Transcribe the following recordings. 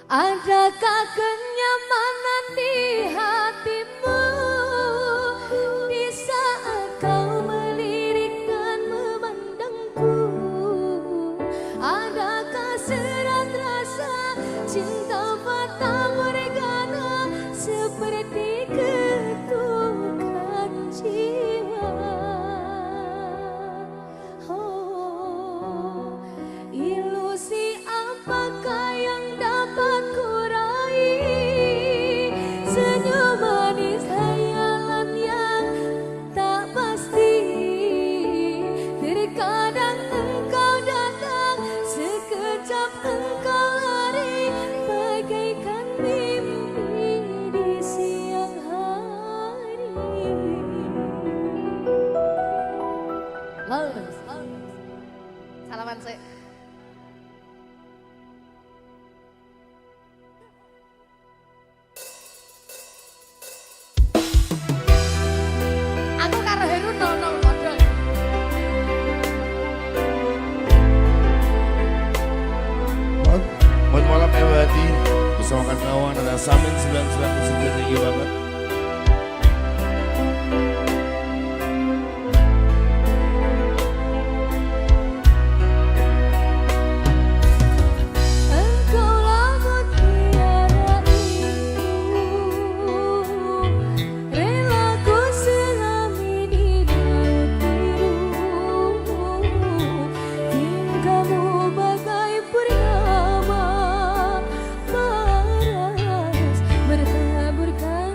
Adakah kenyamanan di hatimu di saat kau melirik dan memandangku? Adakah serat rasa cinta fata morgana seperti ketukan jiwa? Oh, ilusi apakah yang dapat kurai? Senyum manis hayalan yang tak pasti. Terkadang engkau datang, sekejap engkau lari, bagaikan mimpi di siang hari. Lalu, salaman sih. Aku karo Heru nol padha. Buat malam Ewati bersama kawan ada Samin 99 tinggi banget. Engkaulah mutiara itu, rela ku selami di laut biru. Tingkahmu bagai purnama paras bertaburkan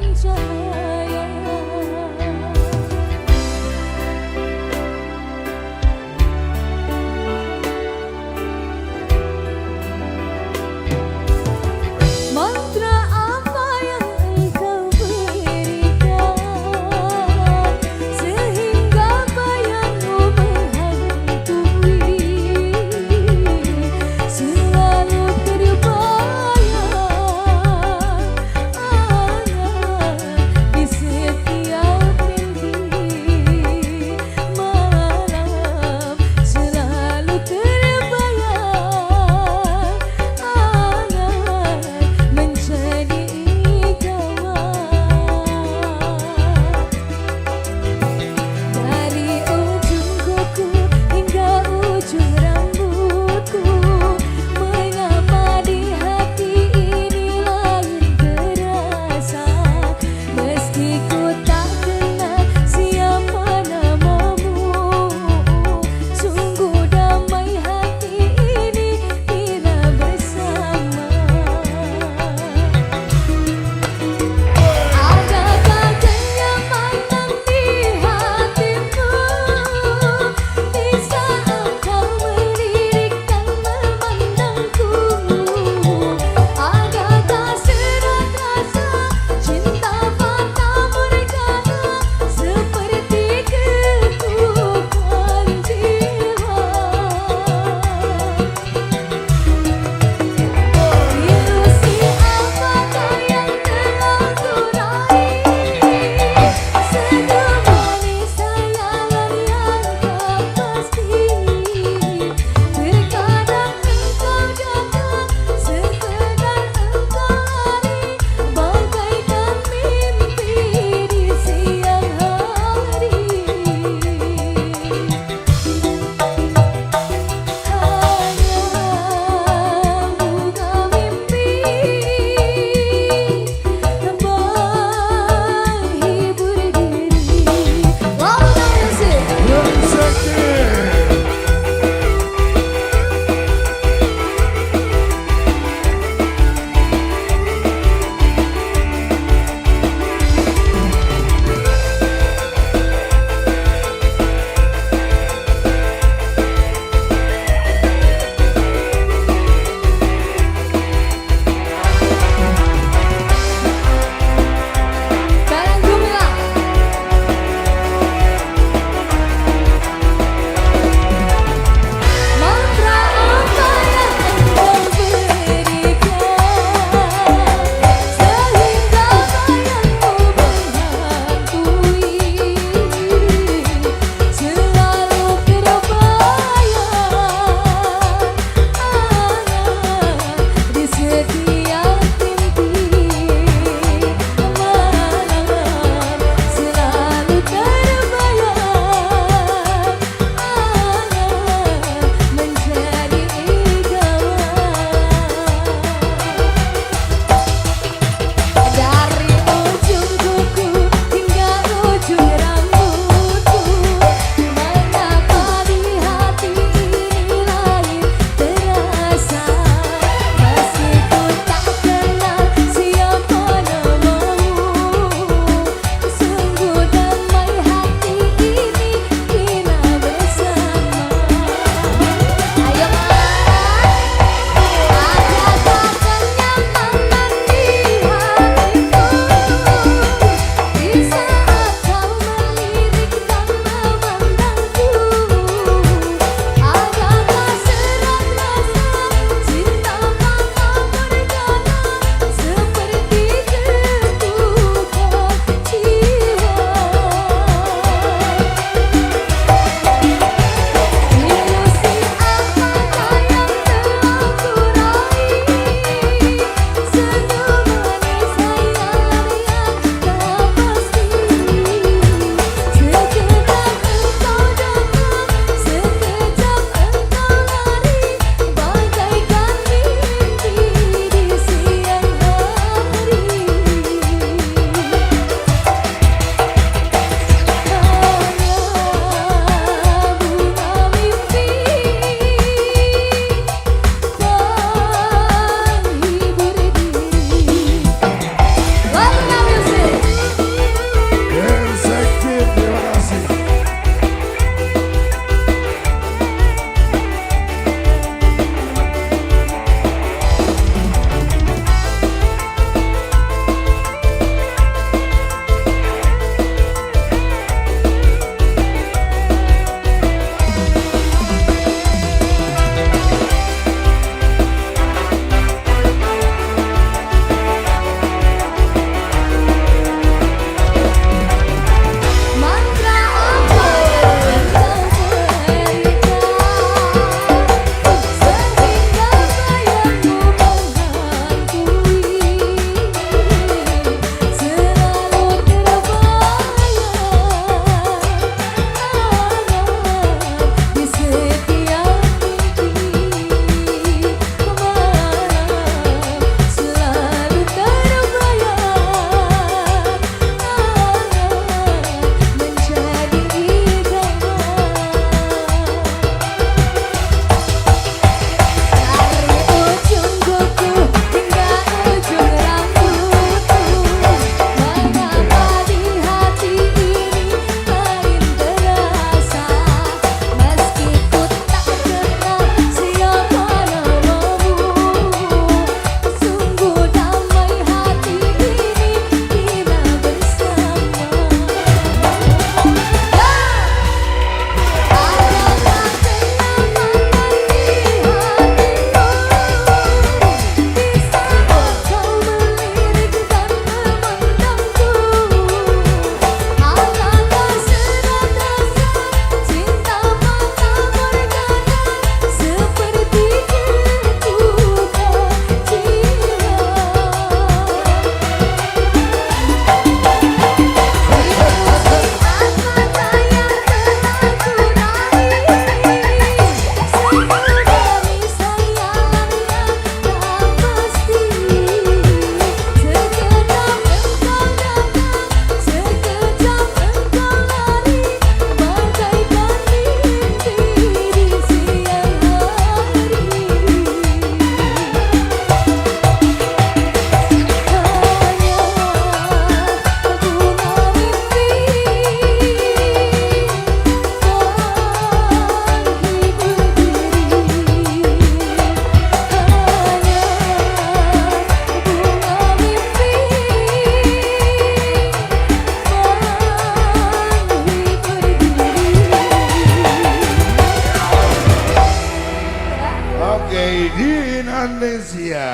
Indonesia.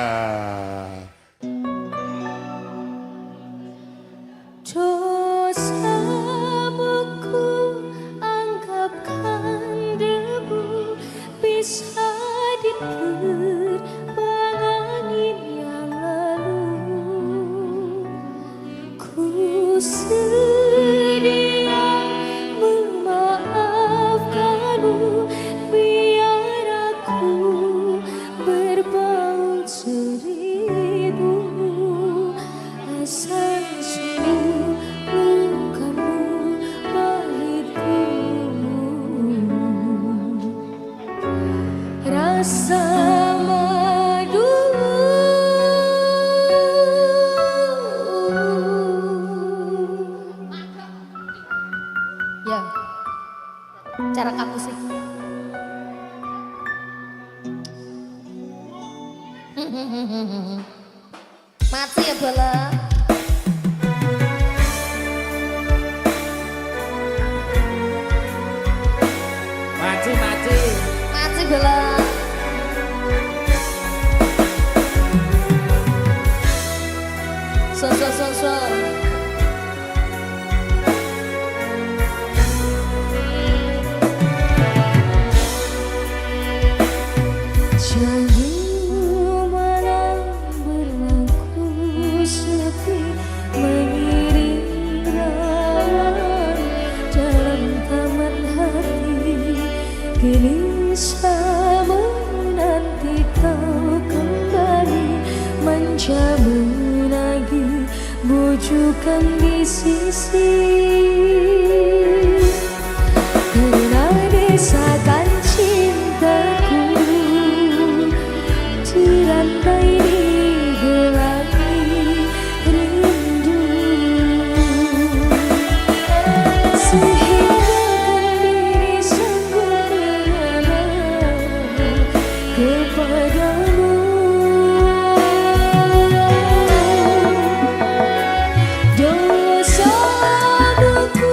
Dosamu ku anggapkan debu, bisa diterbang angin yang lalu. Ku sedia memaafkanmu, biar aku berbau seribu. Asal sembuh lukamu pahitku, rasa madu. Ya, cara kamu sih. Mati ya bola. Mati. Mati bola. So. Jangan malam berlaku sepi, mengiring rawan dalam taman hati. Gelisah menanti kau kembali, manja menagih bujukan di sisi. Karena desakan cintaku dirantai digelapi rindu, sehingga diri sanggup mengalah kepadamu. Dosamu ku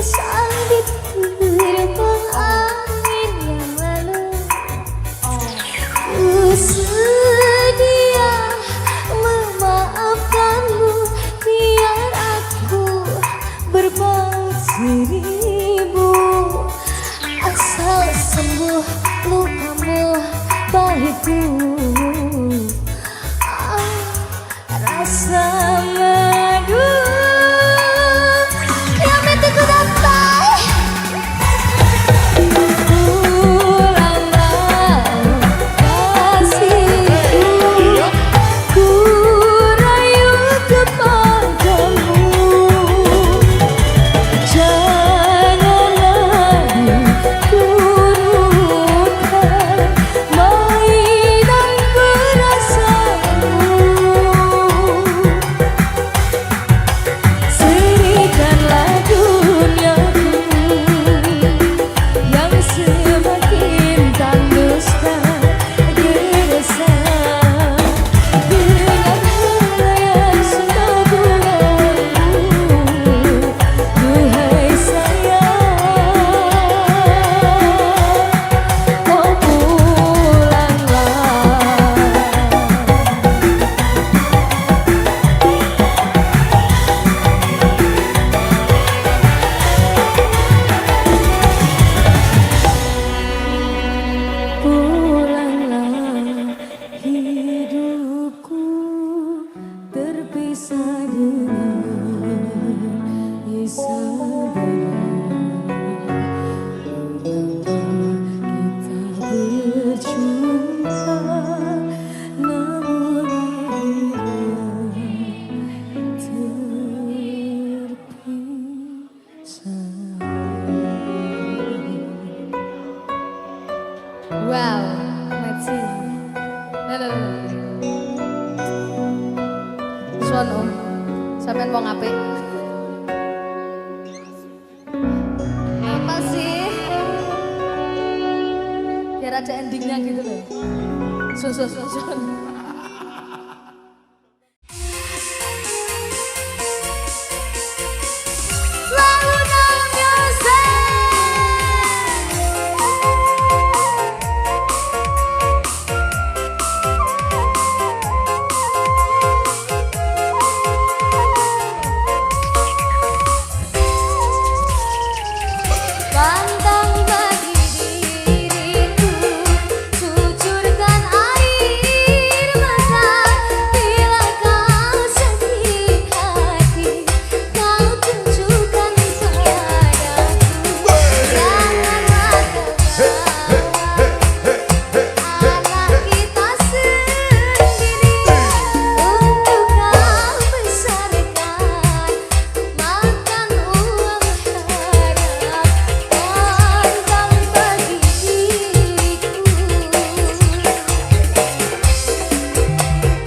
bersambit terbang angin yang lalu. Ku sedia memaafkanmu biar aku berbuat seribu. Asal sembuh lukamu baikku. Rasa madu yang mentiku dapat. Pulanglah kasihku, ku rayu kepadamu. Jangan lagi turutkan mainan perasaanmu. Serikanlah duniaku yang semakin tanduskan gersang dengan helai sembunyianmu. Duhai sayang, oh pulanglah. Pulanglah, hidupku terpisah dengan Isabella. Kita berjumpa namun akhirnya terpisah. Wow, Metsi. Halo. Suan om, sampean wong apik. Apa sih? Biar ada endingnya gitu loh. Sun. Pandang bagi diriku, cucurkan air mata. Bila kau sakit hati, kau tunjukkan padaku. Janganlah terbawa anak kita sendiri untuk kau besarkan, makan uang harap. Pandang bagi diriku,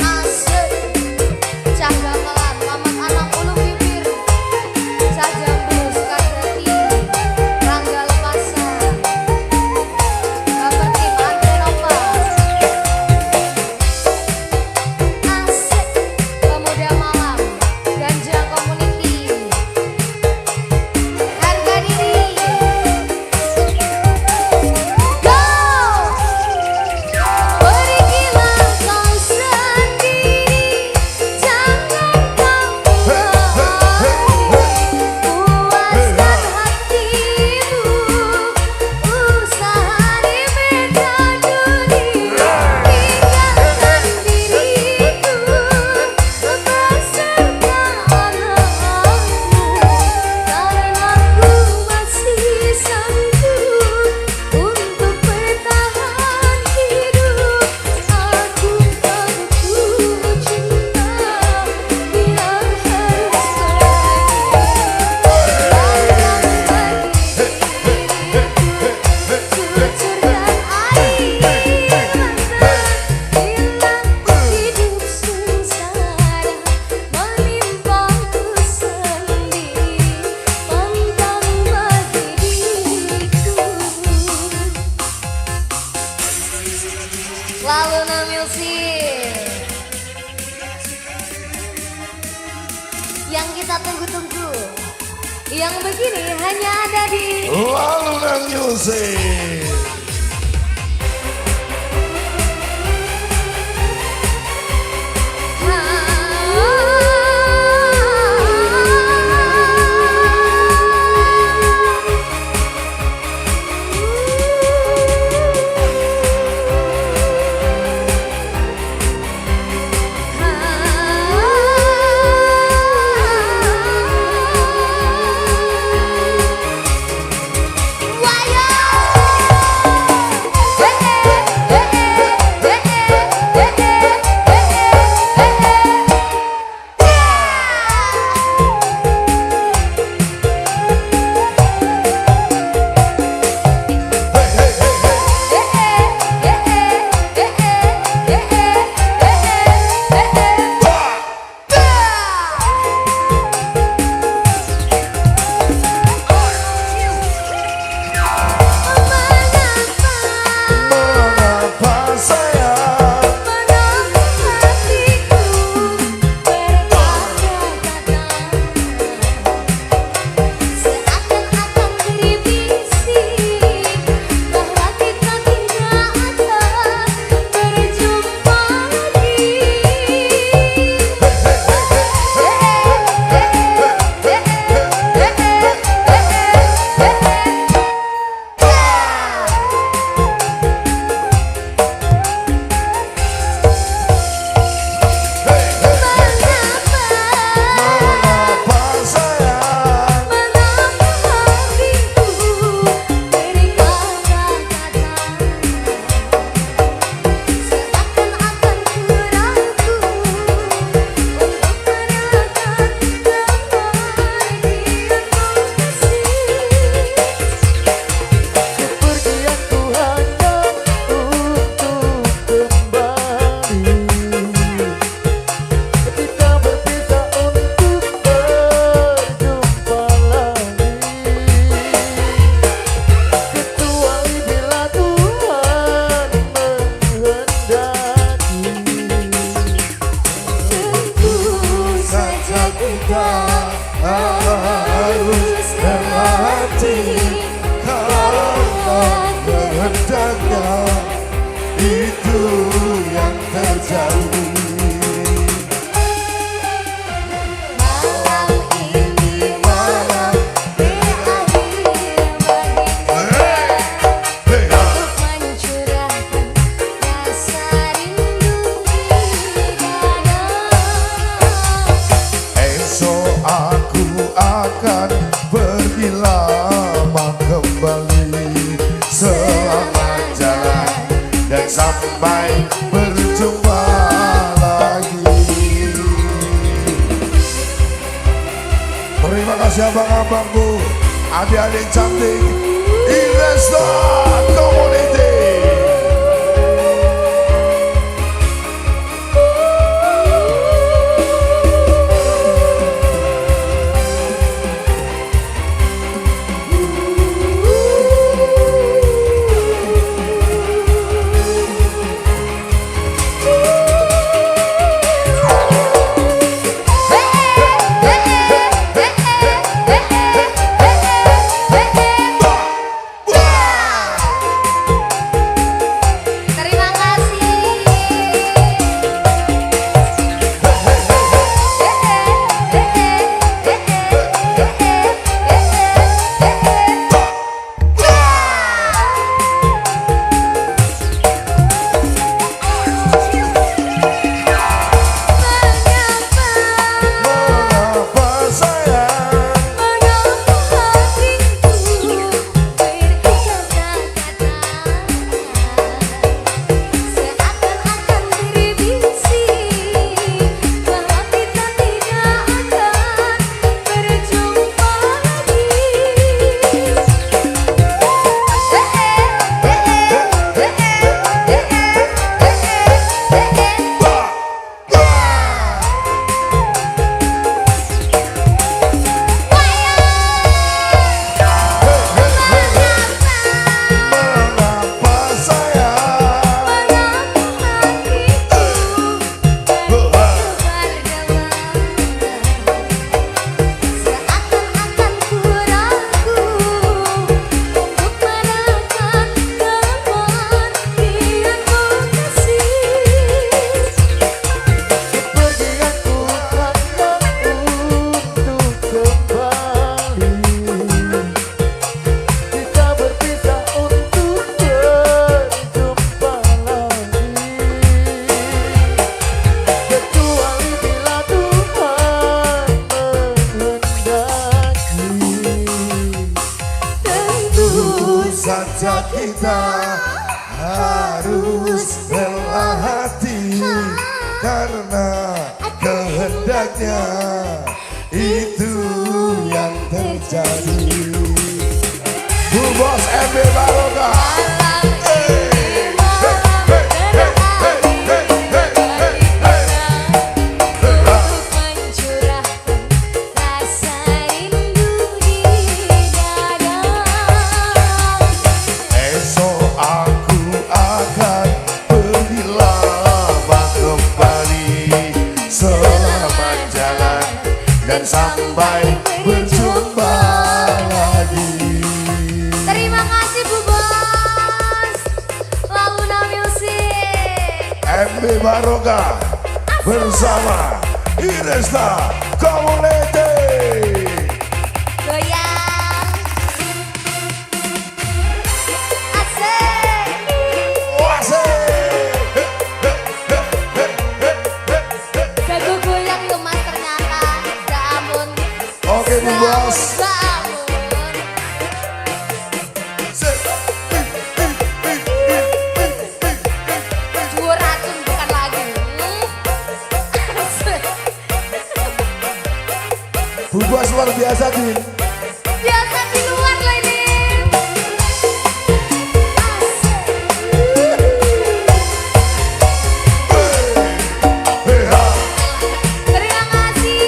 asik cah gamelan mamat anak ulu bibir, cah jambul Sukardati, Rangga Lepasan, Baper Tim Andre Nopas. Asik pemuda malam, Ganja Community, harga diri. Go! Pergilah kau sendiri, jangan kau kembali. Puaskan hatimu, usaha di meja dunia. Tinggalkan diriku beserta anakmu, karena ku masih sanggup untuk bertahan hidup. Aku tak butuh cinta bila harus cucurkan air mata. Bila hidup sengsara menimpaku sendiri, pandang bagi diriku. Lalu Music yang kita tunggu-tunggu. Yang begini hanya ada di Lalunan Music. Harus berhati karena kehendaknya itu yang terjadi. malam ini malam berakhir untuk mencurahkan rasa rindu di dada. Esok aku akan pergi lama kembali. Selamat jalan dan sampai berjumpa lagi. Terima kasih abang-abangku, adik-adik cantik, Inesta Community. hendaknya itu yang terjadi. Bu Bos MB Barokah. Dan sampai berjumpa lagi. Terima kasih Bu Bos. Launa Music. MB Barokah bersama Iresta Community. Goyang. Asik. Wasik. Jago goyang yuk Mas ternyata. Ya ampun. Oke Bu Bos. Ya ampun. Dua racun bukan lagi. Bu Bos luar biasa Din. Biasa di luar loh ini. Terima kasih.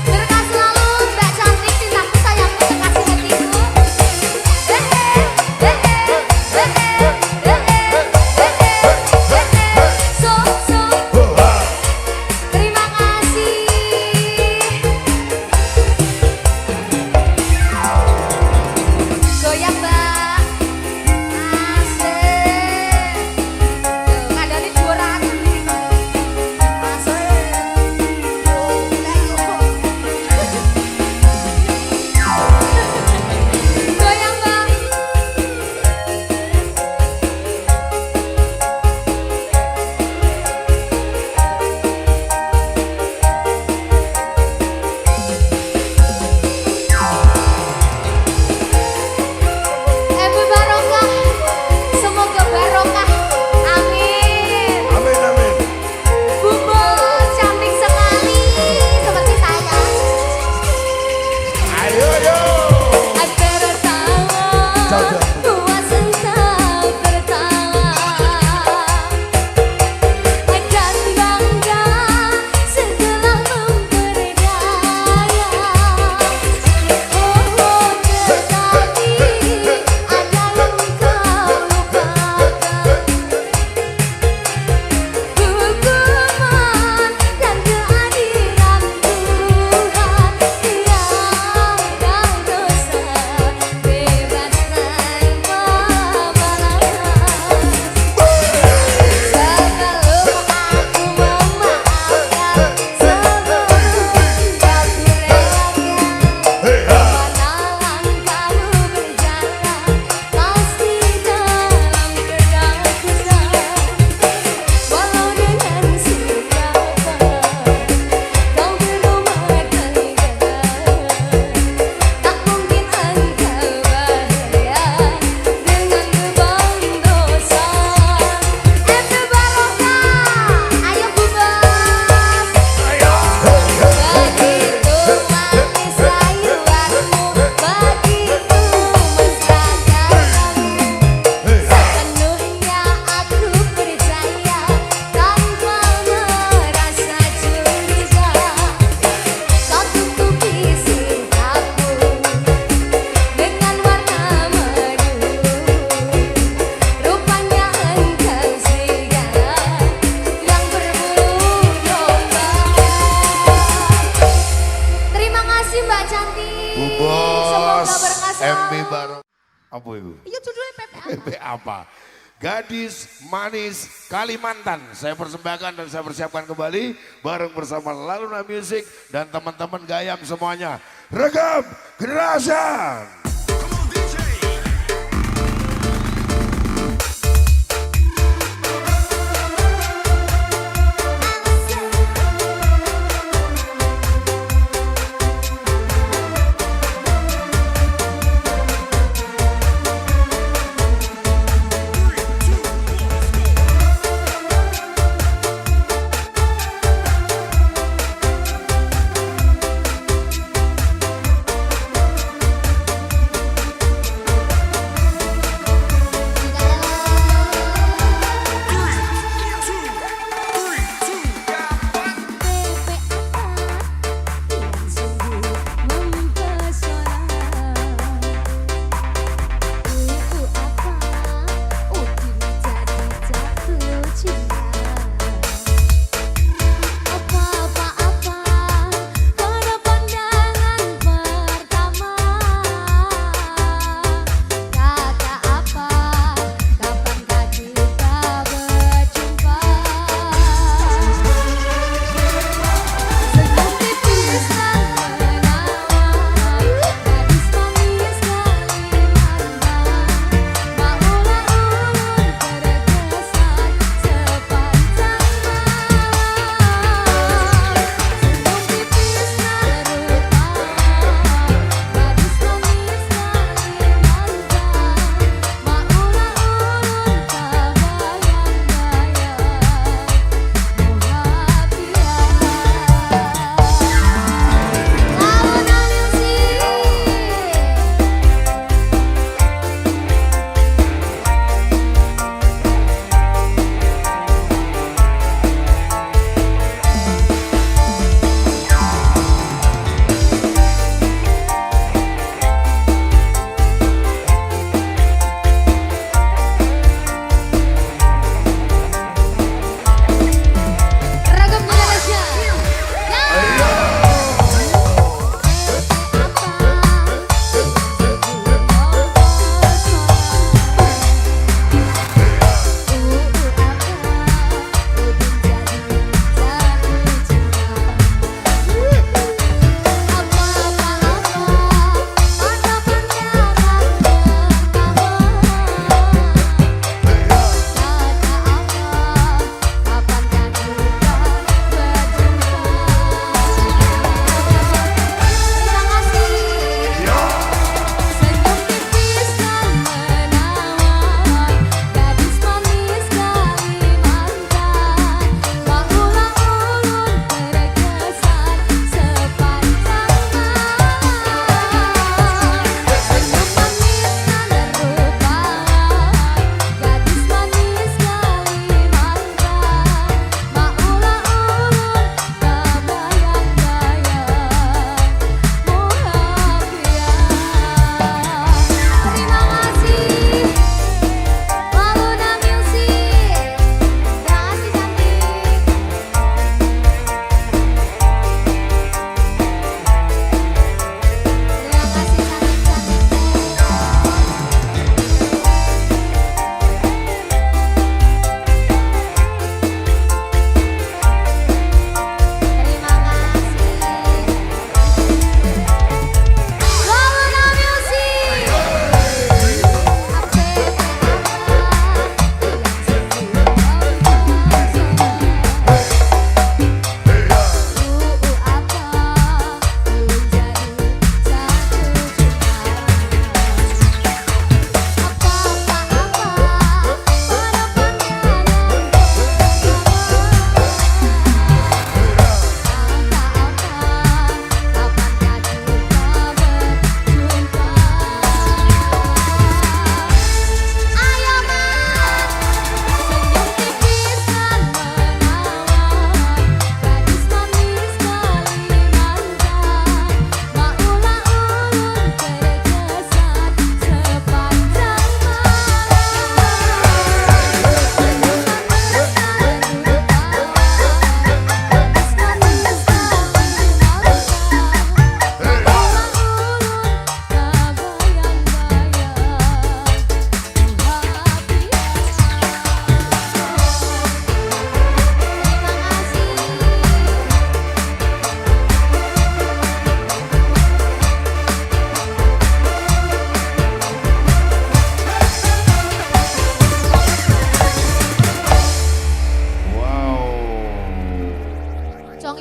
Berkah selalu Mbak Cantik, cintaku, sayangku, kekasih hatiku. So. Terima kasih. Goyang Mbak. Asik. Tuh, kadang-kadang dua racun nih. Asik. Goyang Mbak. MB Barokah. Semoga barokah. Amin. Amin amin. Bu Bos cantik sekali seperti saya. Ayo yo. Tertawa, puasa tertawa, dan bangga setelah memperdaya. Oh tetapi ada yang kau lupakan, hukuman dan keadilan Tuhan yang kau dosa bebas tanpa balasan. Sebelum aku memaafkan, sebelum aku relakan, mana langkahmu berjalan, pasti dalam ketakutan. Walau dengan siapa kau berumah tangga, tak mungkin engkau bahagia dengan beban dosa. MB Barokah, ayo Bu Bos. Begitu manis rayuanmu, begitu mesra caramu, sepenuhnya aku percaya tanpa merasa curiga. Kau tutupi cintaku dengan warna madu, rupanya engkau serigala yang berbulu domba. Terima kasih Mbak Cantik. Bu Bos Semoga berkah selalu. MB Barokah. Apa itu? Iya judulnya PPA. PP apa? Gadis Manis Kalimantan. Saya persembahkan dan saya persiapkan kembali bareng bersama Laluna Music dan teman-teman Gayam semuanya. Rekam Generation.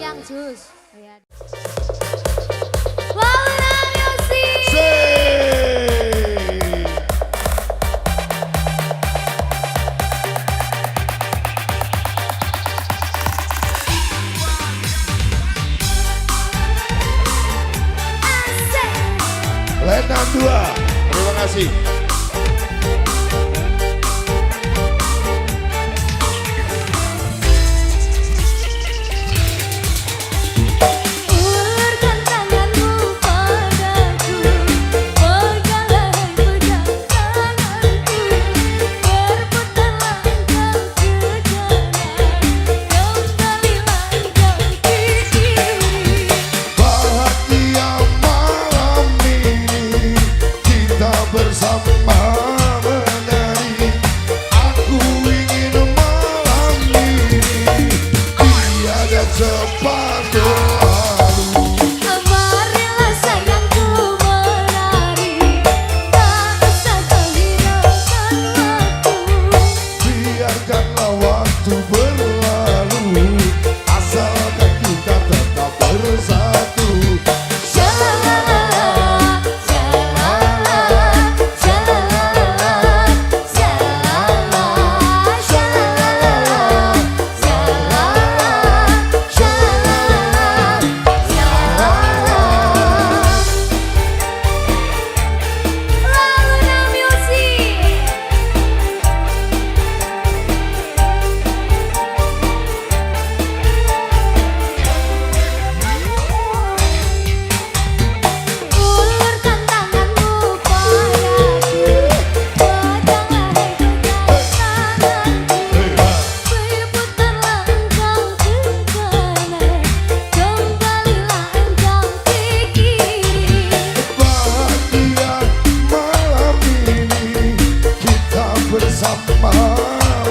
yang jus. Oh, ya. Laura Music. Lenang 2, terima kasih. Ulurkan tanganmu padaku, peganglah pegang tanganku, berputarlah engkau ke kanan, kembalilah engkau ke kiri. Bahagia malam ini kita bersama menari. Aku ingin malam ini tiada cepat berlalu. Marilah sayangku menari, tak usah kau hiraukan waktu. Biarkanlah waktu berlalu, asalkan kita tetap bersatu. Shalala, shalala, shalala, shalala, shalala, shalala, shalala. Laura Music. Ulurkan tanganmu padaku, peganglah pegang tanganku, berputarlah engkau ke kanan, kembalilah engkau ke kiri. Bahagia malam ini kita bersama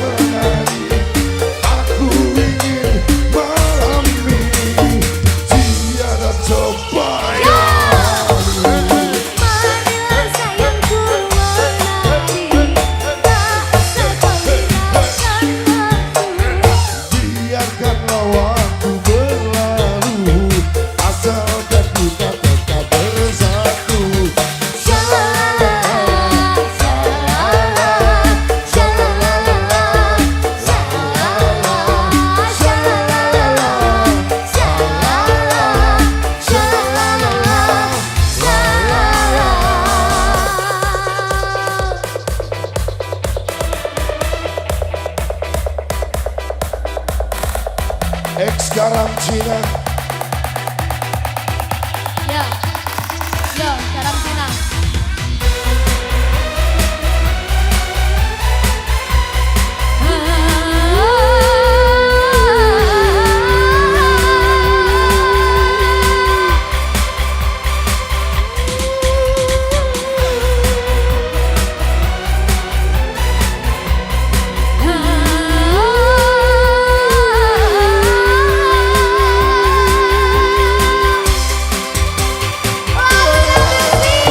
menari. Aku ingin malam ini tiada cepat. Marilah sayangku menari, tak usah kau hiraukan waktu. Biarkanlah waktu berlalu, asalkan kita tetap bersatu. Shalala, shalala, shalala, shalala, shalala, shalala, Ex Karantina. Yo, yo, karantina. Laura Music.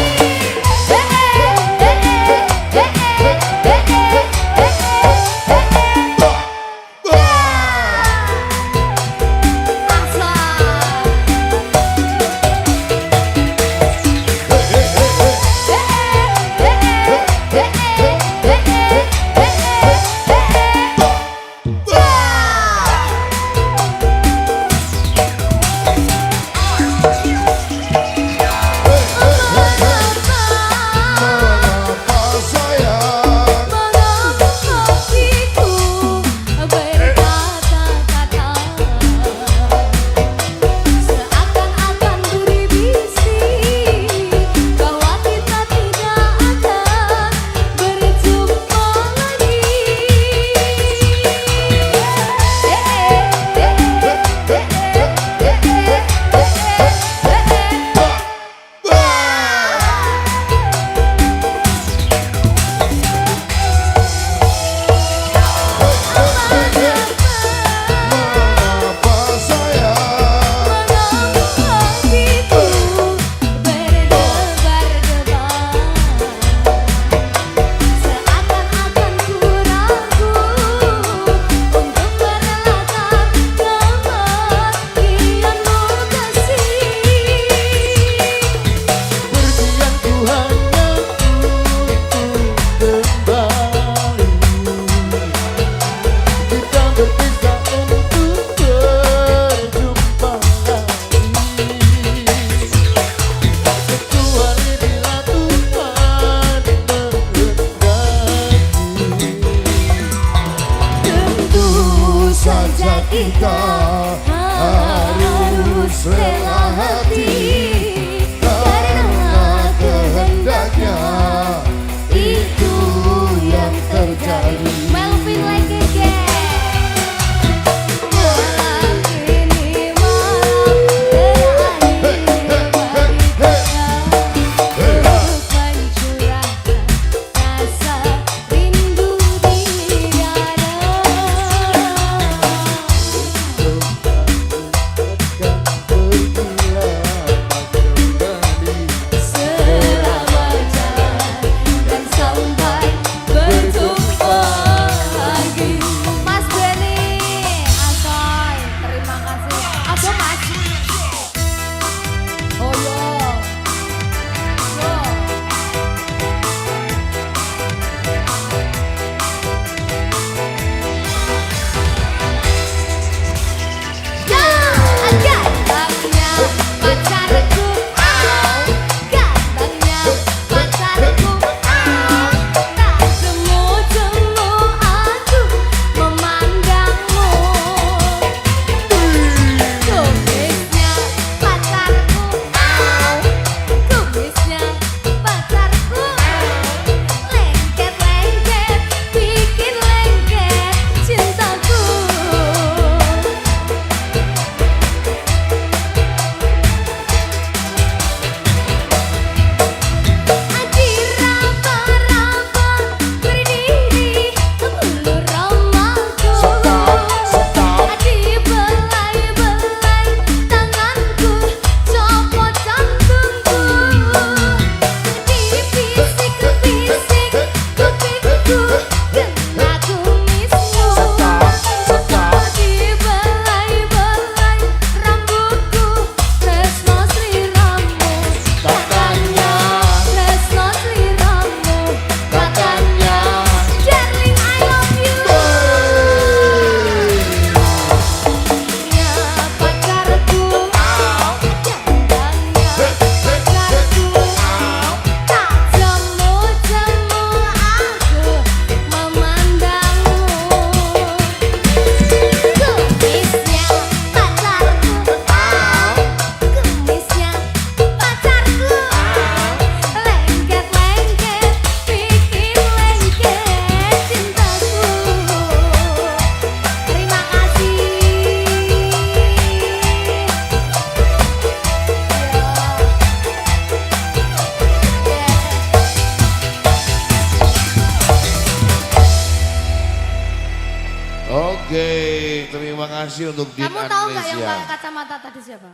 kasih untuk Din Kamu tahu nggak yang Amnesia. pakai kacamata tadi siapa?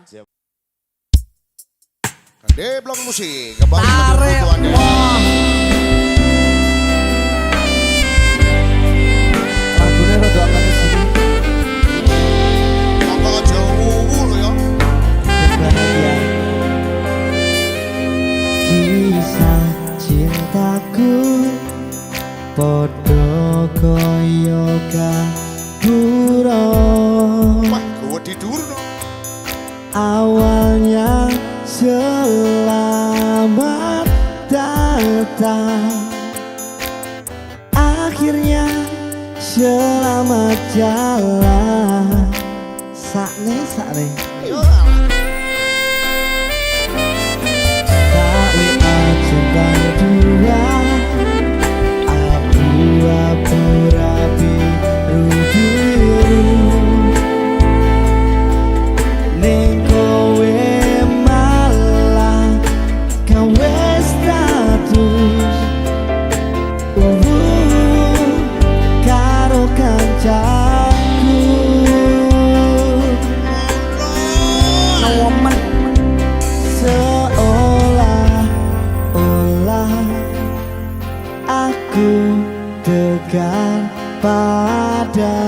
Di blok musik kembali Tarik kebutuhannya. Lagunya rada angkat di sini. Monggo aja wuwu lho ya. Bahagia. Kisah cintaku podo koyo gapura. Wah, gue tidur no. Awalnya selamat datang, akhirnya selamat jalan. Sakne tak WA centang dua, abu-abu rapi biru. Ning kowe malah gawe status karo kancaku. Nomen seolah-olah aku tegar pada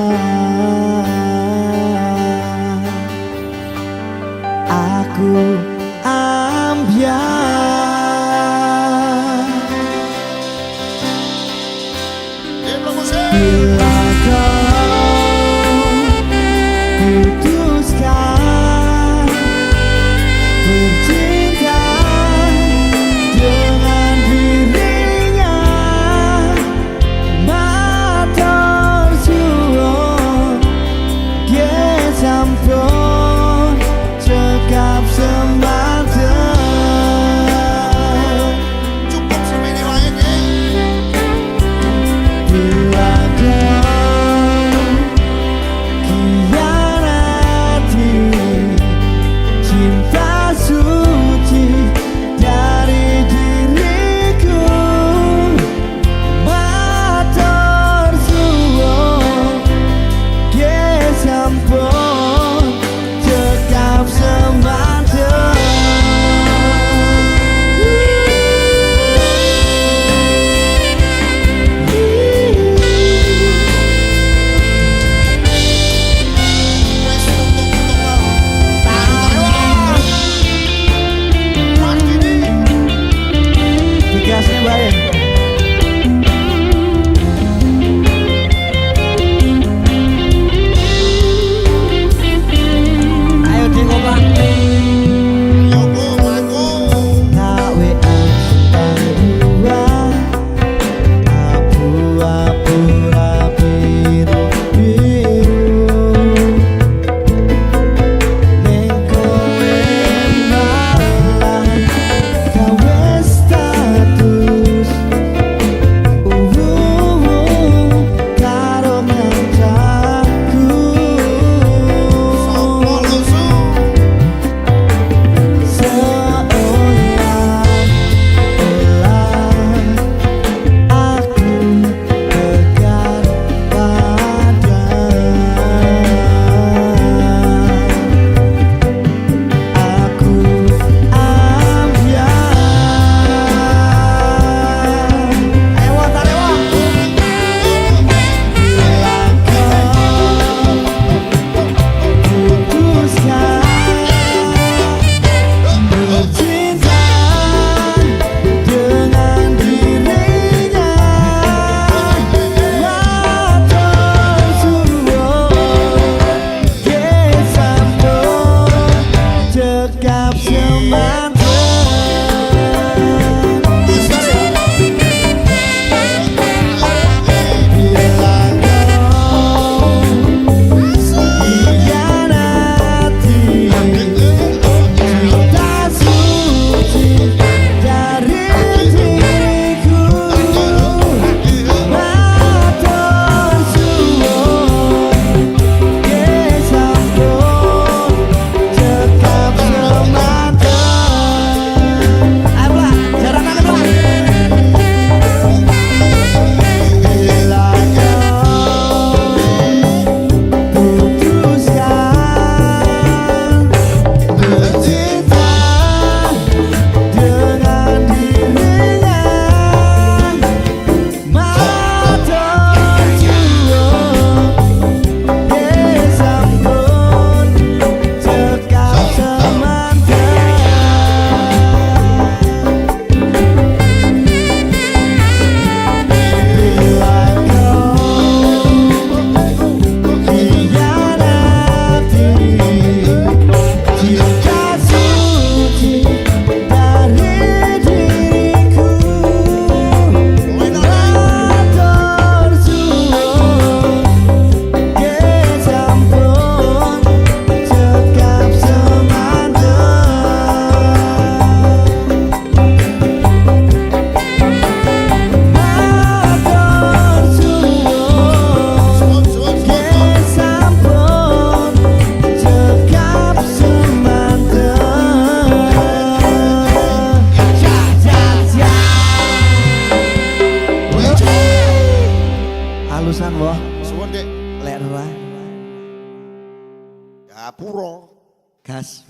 aku ambiar. Di blok musik. Bila kau putuskan bercinta dengan dirinya, matur suwun ge sampun cekap semanten. Cukup semene wae iki. Bila kau khianati cinta suci dari diriku, matur suwun ge sampun cekap semanten. Wes tutuk-tutuk lah. Mas Didi. Dikasih bayar. Ayo dikopak. Yogo manggo. Tak WA centang dua, abu-abu biru biru. Ning kowe malah gawe status karo kancaku. Sopo lu su? Seolah-olah aku tegar pada aku ambiar. Ayo tarewa. Bila kau putuskan bercinta dengan dirinya, matur suwun ge sampun cekap semanten. Bila kau khianati cinta suci dari diriku, matur suwun ge sampun cekap semanten. gas.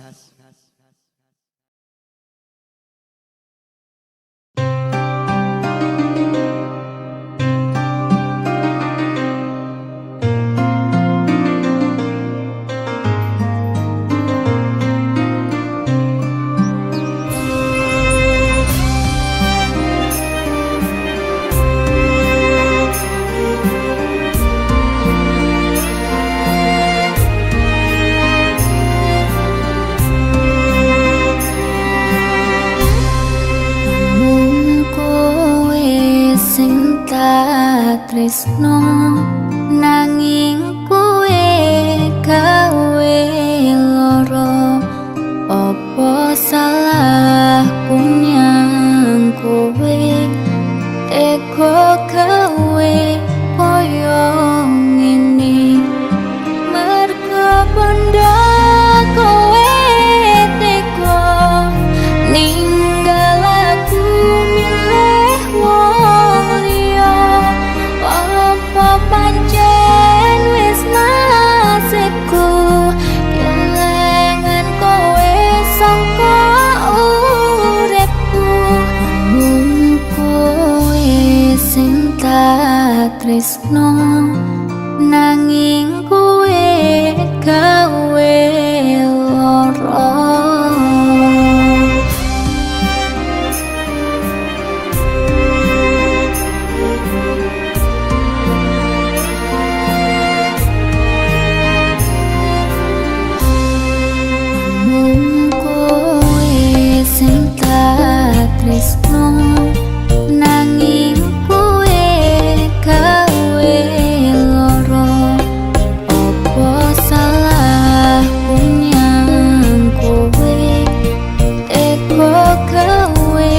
Mung kowe sing tak tresno nanging kowe gawe loro apa salahku nyang kowe eko gawe koyo ngene mergo bondo kowe teko ninggal aku milih wong liya apa pancen wis nasibku kelangan kowe sangka uripku mung kowe sing tak tresno nanging kowe gawe lara. Mung kowe sing tak tresno nanging kowe gawe lara apa salahku nyang kowe eko gawe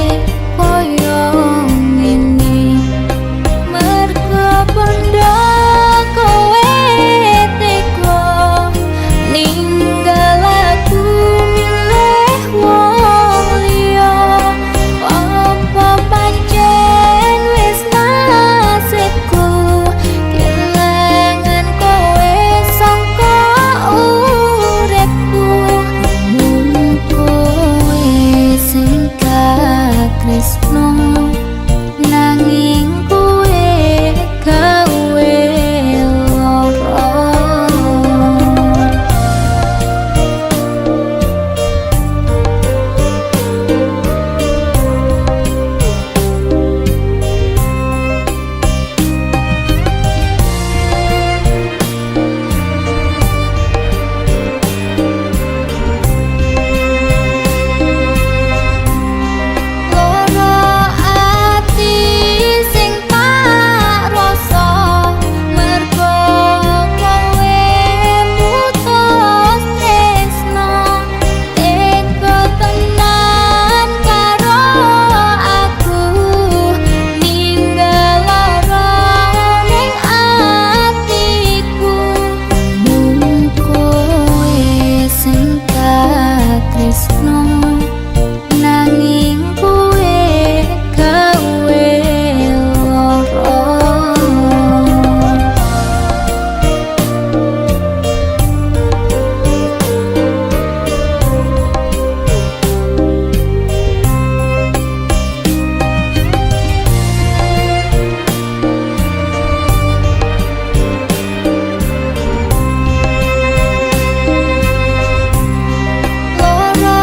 koyo ngene mergo bondo kowe teko ninggal aku milih wong liya apa pancen wis nasibku kelangan kowe sangka uripku mung kowe sing tak tresno nanging kowe gawe lara. Loro ati sing tak rasa mergo kowe putus tresno teko tenan karo aku ninggal lara ning atiku mung kowe sing tak tresno nanging kowe gawe lara. Loro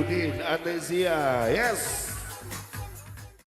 Udin Anesia. Yes.